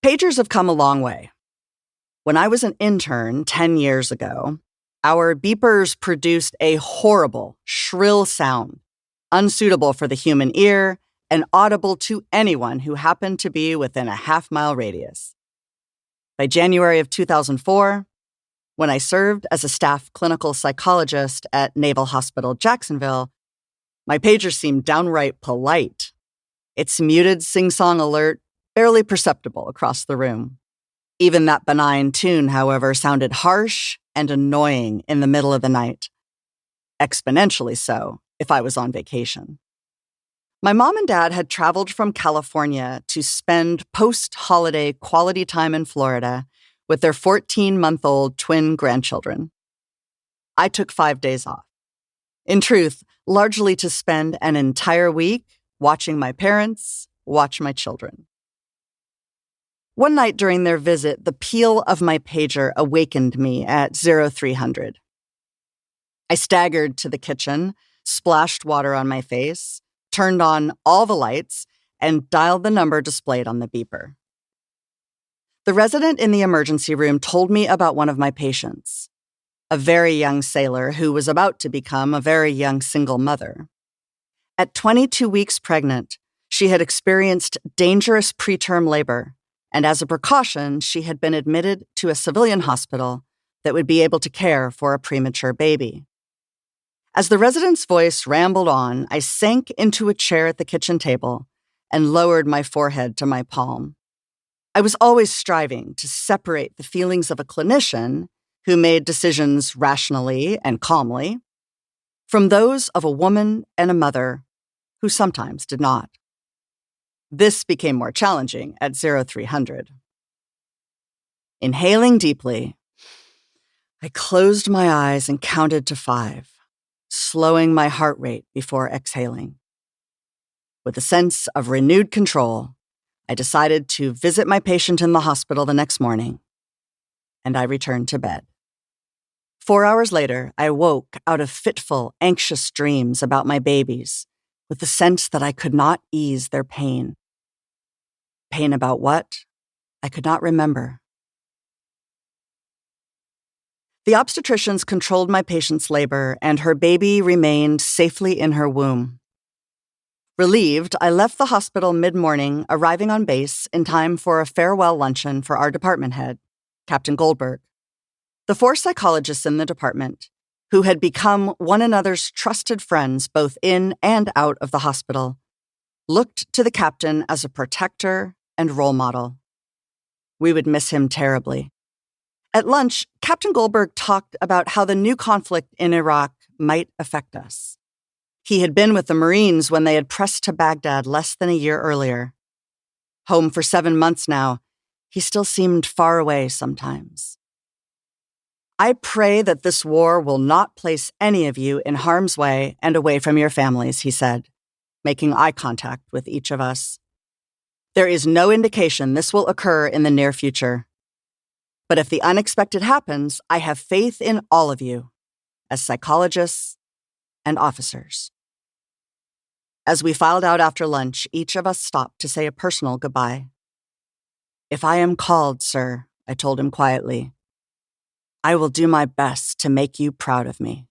Pagers have come a long way. When I was an intern 10 years ago, our beepers produced a horrible, shrill sound, unsuitable for the human ear and audible to anyone who happened to be within a half-mile radius. By January of 2004, when I served as a staff clinical psychologist at Naval Hospital Jacksonville, my pager seemed downright polite. Its muted sing-song alert barely perceptible across the room. Even that benign tune, however, sounded harsh and annoying in the middle of the night. Exponentially so if I was on vacation. My mom and dad had traveled from California to spend post-holiday quality time in Florida with their 14-month-old twin grandchildren. I took 5 days off. In truth, largely to spend an entire week watching my parents watch my children. One night during their visit, the peal of my pager awakened me at 0300. I staggered to the kitchen, splashed water on my face, turned on all the lights, and dialed the number displayed on the beeper. The resident in the emergency room told me about one of my patients, a very young sailor who was about to become a very young single mother. At 22 weeks pregnant, she had experienced dangerous preterm labor, and as a precaution, she had been admitted to a civilian hospital that would be able to care for a premature baby. As the resident's voice rambled on, I sank into a chair at the kitchen table and lowered my forehead to my palm. I was always striving to separate the feelings of a clinician who made decisions rationally and calmly from those of a woman and a mother who sometimes did not. This became more challenging at 0300. Inhaling deeply, I closed my eyes and counted to 5, slowing my heart rate before exhaling. With a sense of renewed control, I decided to visit my patient in the hospital the next morning, and I returned to bed. 4 hours later, I woke out of fitful, anxious dreams about my babies, with the sense that I could not ease their pain. Pain about what? I could not remember. The obstetricians controlled my patient's labor, and her baby remained safely in her womb. Relieved, I left the hospital mid-morning, arriving on base in time for a farewell luncheon for our department head, Captain Goldberg. The 4 psychologists in the department, who had become one another's trusted friends both in and out of the hospital, looked to the captain as a protector and role model. We would miss him terribly. At lunch, Captain Goldberg talked about how the new conflict in Iraq might affect us. He had been with the Marines when they had pressed to Baghdad less than a year earlier. Home for 7 months now, he still seemed far away sometimes. I pray that this war will not place any of you in harm's way and away from your families, he said, making eye contact with each of us. There is no indication this will occur in the near future. But if the unexpected happens, I have faith in all of you, as psychologists and officers. As we filed out after lunch, each of us stopped to say a personal goodbye. If I am called, sir, I told him quietly, I will do my best to make you proud of me.